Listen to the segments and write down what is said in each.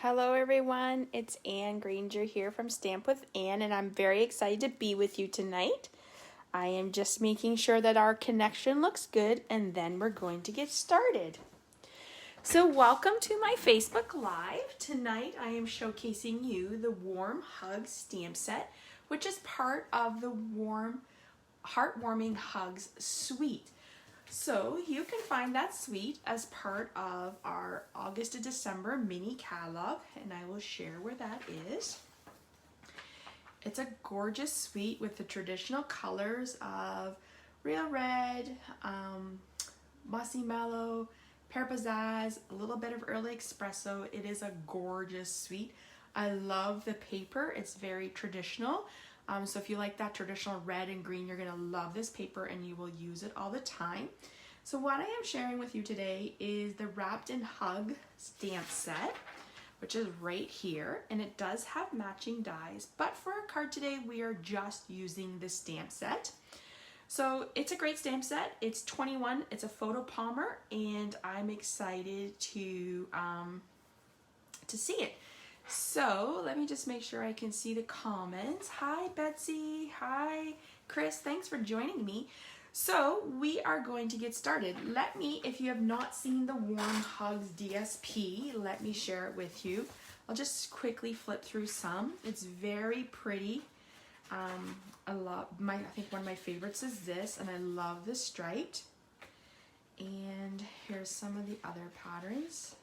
Hello everyone, it's Anne Granger here from Stamp with Anne, and I'm very excited to be with you tonight. I am just making sure that our connection looks good, and then we're going to get started. So welcome to my Facebook Live. Tonight I am showcasing you the Warm Hug stamp set, which is part of the Heartwarming Hugs suite. So you can find that suite as part of our August to December mini catalog, and I will share where that is. It's a gorgeous suite with the traditional colors of real red, mossy mellow, pear pizzazz, a little bit of early espresso. It is a gorgeous suite. I love the paper. It's very traditional. So if you like that traditional red and green, you're going to love this paper and you will use it all the time. So what I am sharing with you today is the Wrapped in Hug stamp set, which is right here, and it does have matching dies, but for our card today, we are just using the stamp set. So it's a great stamp set. It's 21, it's a photo palmer, and I'm excited to see it. So let me just make sure I can see the comments. Hi Betsy, hi Chris, thanks for joining me. So we are going to get started. Let me, if you have not seen the Warm Hugs DSP, let me share it with you. I'll just quickly flip through some. It's very pretty. I think one of my favorites is this, and I love the striped. And here's some of the other patterns.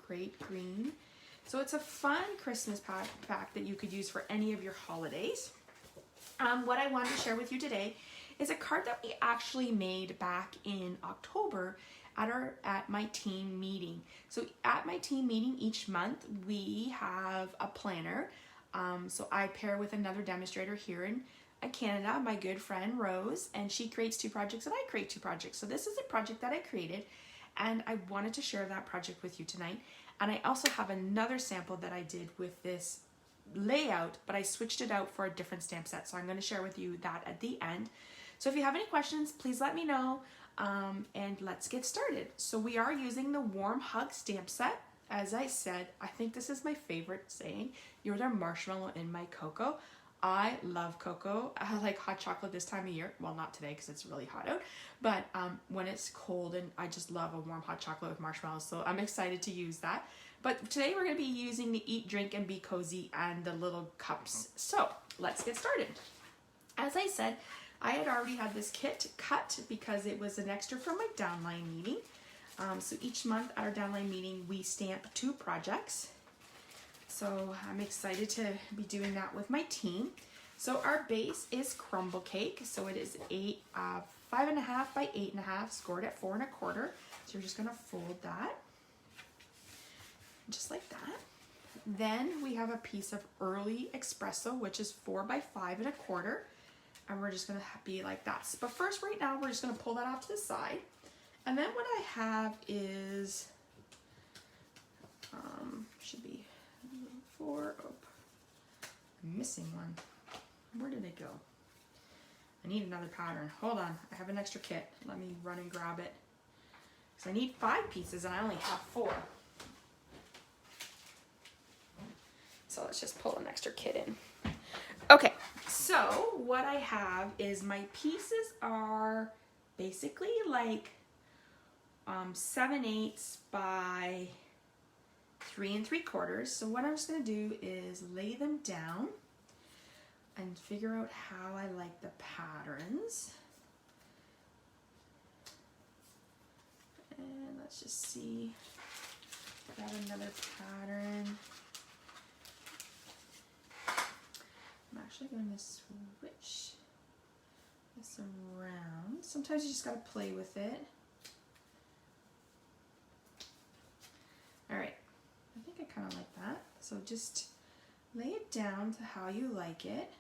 Great green. So it's a fun Christmas pack that you could use for any of your holidays. What I wanted to share with you today is a card that we actually made back in October at my team meeting. So at my team meeting each month, we have a planner. So I pair with another demonstrator here in Canada, my good friend Rose, and she creates 2 projects and I create 2 projects. So this is a project that I created, and I wanted to share that project with you tonight. And I also have another sample that I did with this layout, but I switched it out for a different stamp set. So I'm going to share with you that at the end. So if you have any questions, please let me know, and let's get started. So we are using the Warm Hug stamp set. As I said, I think this is my favorite saying. You're the marshmallow in my cocoa. I love cocoa. I like hot chocolate this time of year. Well, not today because it's really hot out, but when it's cold, and I just love a warm hot chocolate with marshmallows. So I'm excited to use that. But today we're going to be using the Eat, Drink, and Be Cozy and the little cups. So let's get started. As I said, I had already had this kit cut because it was an extra from my downline meeting. So each month at our downline meeting, we stamp 2 projects. So I'm excited to be doing that with my team. So our base is crumble cake. So it is 5.5 by 8.5, scored at 4 1/4. So you're just gonna fold that, just like that. Then we have a piece of early espresso, which is 4 by 5 1/4. And we're just gonna be like that. But first, right now, we're just gonna pull that off to the side. And then what I have is, should be 4, oh, I'm missing one. Where did it go? I need another pattern. Hold on, I have an extra kit. Let me run and grab it. So I need 5 pieces and I only have 4. So let's just pull an extra kit in. Okay, so what I have is my pieces are basically like 7/8 by 3 3/4. So what I'm just going to do is lay them down and figure out how I like the patterns. And let's just see, grab another pattern. I'm actually going to switch this around. Sometimes you just got to play with it. All right, I think I kind of like that. So just lay it down to how you like it.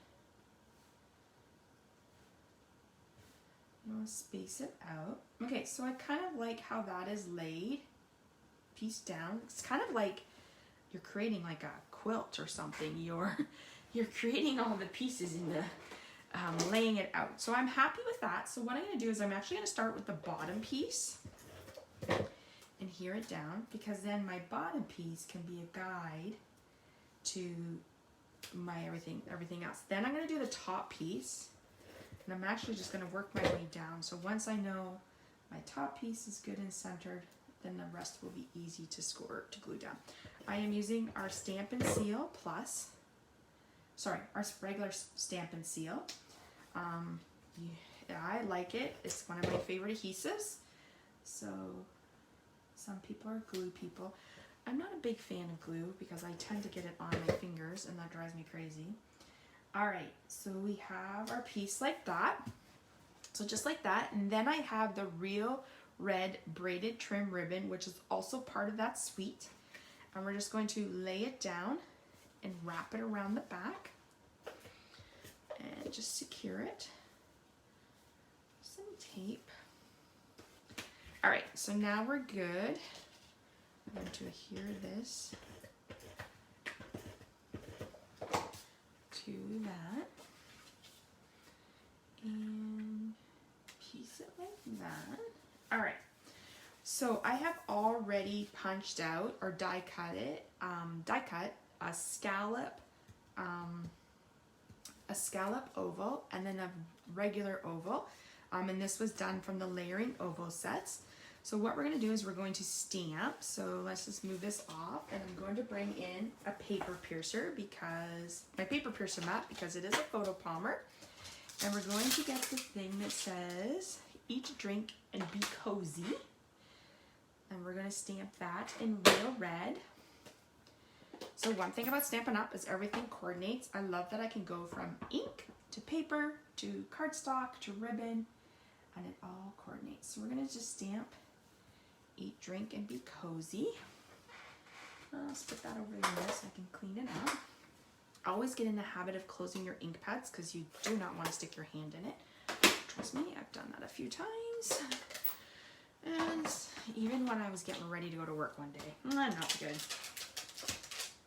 You want to space it out. Okay, so I kind of like how that is laid, piece down. It's kind of like you're creating like a quilt or something. You're creating all the pieces in the laying it out. So I'm happy with that. So what I'm going to do is I'm actually going to start with the bottom piece. And adhere it down, because then my bottom piece can be a guide to my everything else. Then I'm going to do the top piece, and I'm actually just going to work my way down. So once I know my top piece is good and centered, then the rest will be easy to glue down. I am using our Stampin' Seal Plus. Sorry, our regular Stampin' Seal. I like it. It's one of my favorite adhesives. So some people are glue people. I'm not a big fan of glue because I tend to get it on my fingers and that drives me crazy. All right, so we have our piece like that. So just like that, and then I have the real red braided trim ribbon, which is also part of that suite. And we're just going to lay it down and wrap it around the back and just secure it. Some tape. All right, so now we're good. I'm going to adhere this to that and piece it like that. All right, so I have already punched out or die cut a scallop oval and then a regular oval, and this was done from the layering oval sets. So what we're going to do is we're going to stamp. So let's just move this off, and I'm going to bring in a paper piercer, because my paper piercer mat, because it is a photo palmer, and we're going to get the thing that says "Eat, drink, and be cozy," and we're going to stamp that in real red. So one thing about Stampin' Up is everything coordinates. I love that I can go from ink to paper to cardstock to ribbon, and it all coordinates. So we're going to just stamp "Eat, drink, and be cozy." Let's put that over there so I can clean it up. Always get in the habit of closing your ink pads because you do not want to stick your hand in it. Trust me, I've done that a few times. And even when I was getting ready to go to work one day, not good.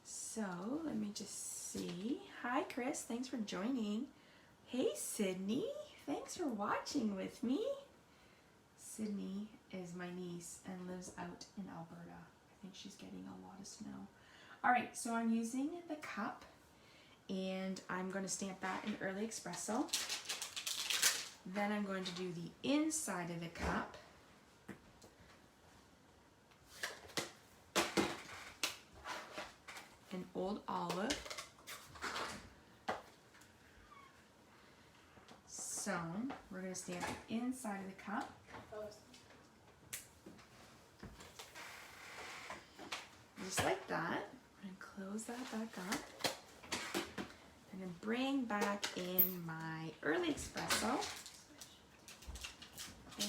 So let me just see. Hi, Chris. Thanks for joining. Hey, Sydney. Thanks for watching with me. Sydney is my niece and lives out in Alberta. I think she's getting a lot of snow. All right, so I'm using the cup, and I'm going to stamp that in Early Espresso. Then I'm going to do the inside of the cup. An Old Olive. Sewn. We're going to stamp the inside of the cup. Just like that. I'm going to close that back up. And then bring back in my Early Espresso.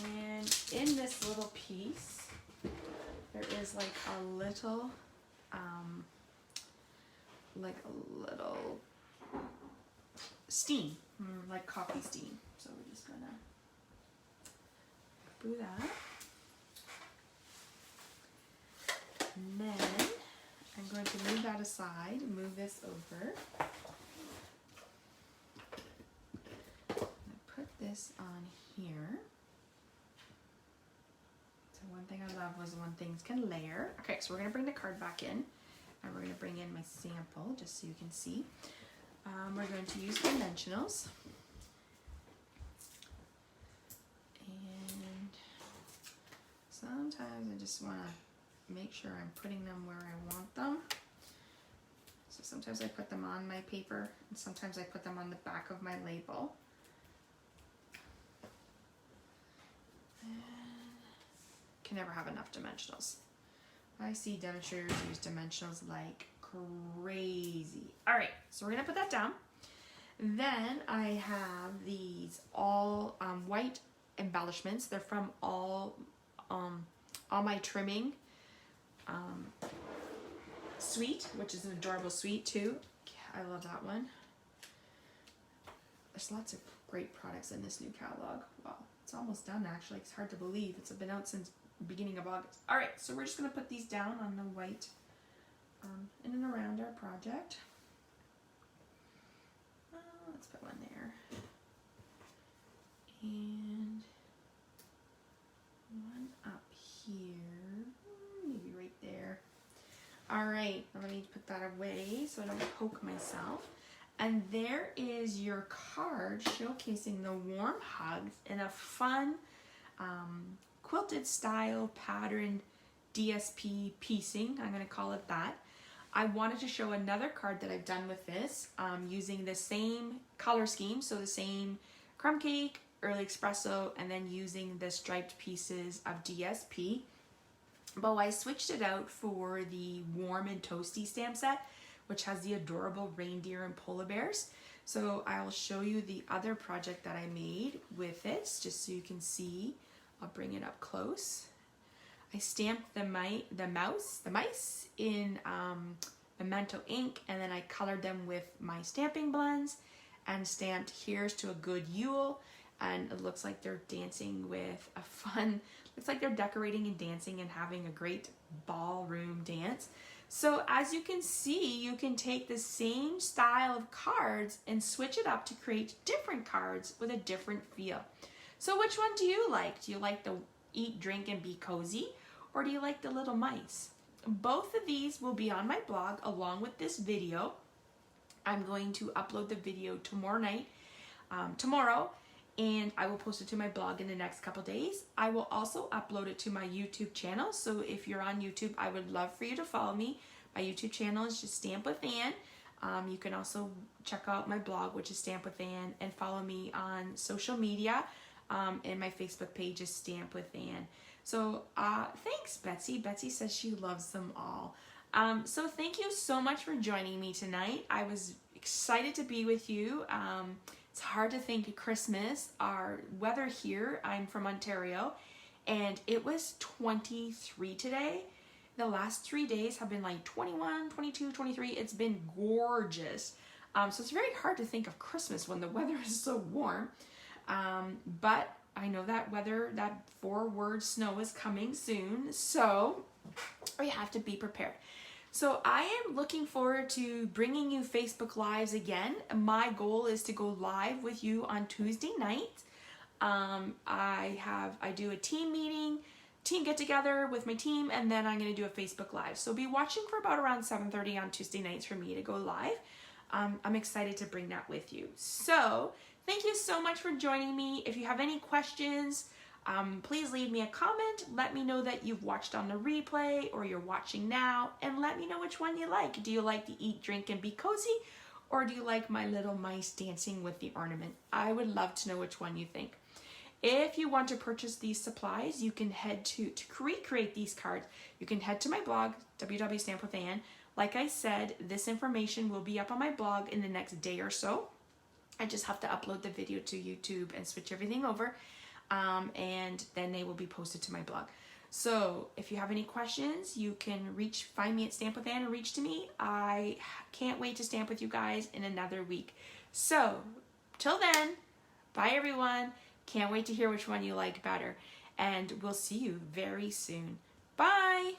And in this little piece, there is like a little steam, like coffee steam. So we're just gonna do that. And then I'm going to move that aside, move this over. I'm gonna put this on here. So one thing I love was when things can layer. Okay, so we're gonna bring the card back in, and we're gonna bring in my sample just so you can see. We're going to use dimensionals. And sometimes I just want to make sure I'm putting them where I want them. So sometimes I put them on my paper, and sometimes I put them on the back of my label. And can never have enough dimensionals. I see demonstrators use dimensionals like crazy. All right, so we're gonna put that down. Then I have these all white embellishments. They're from all my trimming suite, which is an adorable suite too. I love that one. There's lots of great products in this new catalog. Wow, it's almost done actually. It's hard to believe. It's been out since the beginning of August. All right, so we're just gonna put these down on the white in and around our project. Let's put one there. And one up here. All right, let me put that away so I don't poke myself. And there is your card showcasing the warm hugs in a fun quilted style patterned DSP piecing. I'm going to call it that. I wanted to show another card that I've done with this using the same color scheme, so the same crumb cake, early espresso, and then using the striped pieces of DSP. But I switched it out for the warm and toasty stamp set, which has the adorable reindeer and polar bears. So I'll show you the other project that I made with this, just so you can see. I'll bring it up close. I stamped the mice in Memento ink, and then I colored them with my stamping blends and stamped "Here's to a Good Yule," and it looks like they're dancing with a fun, looks like they're decorating and dancing and having a great ballroom dance. So as you can see, you can take the same style of cards and switch it up to create different cards with a different feel. So which one do you like? Do you like the eat, drink, and be cozy? Or do you like the little mice? Both of these will be on my blog along with this video. I'm going to upload the video tomorrow, and I will post it to my blog in the next couple days. I will also upload it to my YouTube channel, so if you're on YouTube, I would love for you to follow me. My YouTube channel is just Stamp with Ann. You can also check out my blog, which is Stamp with Ann, and follow me on social media, and my Facebook page is Stamp with Ann. So thanks, Betsy. Betsy says she loves them all. So thank you so much for joining me tonight. I was excited to be with you. It's hard to think of Christmas. Our weather here, I'm from Ontario, and it was 23 today. The last 3 days have been like 21, 22, 23. It's been gorgeous. So it's very hard to think of Christmas when the weather is so warm. But I know that that 4-word snow is coming soon, so we have to be prepared. So I am looking forward to bringing you Facebook Lives again. My goal is to go live with you on Tuesday night. I do a team meeting, team get together with my team, and then I'm going to do a Facebook Live. So be watching for about around 7:30 on Tuesday nights for me to go live. I'm excited to bring that with you. So thank you so much for joining me. If you have any questions, please leave me a comment. Let me know that you've watched on the replay or you're watching now, and let me know which one you like. Do you like the eat, drink, and be cozy, or do you like my little mice dancing with the ornament? I would love to know which one you think. If you want to purchase these supplies, you can head to recreate these cards. You can head to my blog, www.stampwithann. Like I said, this information will be up on my blog in the next day or so. I just have to upload the video to YouTube and switch everything over, and then they will be posted to my blog. So if you have any questions, you can find me at Stamp with Ann and reach to me. I can't wait to stamp with you guys in another week. So till then, bye everyone. Can't wait to hear which one you like better, and we'll see you very soon. Bye.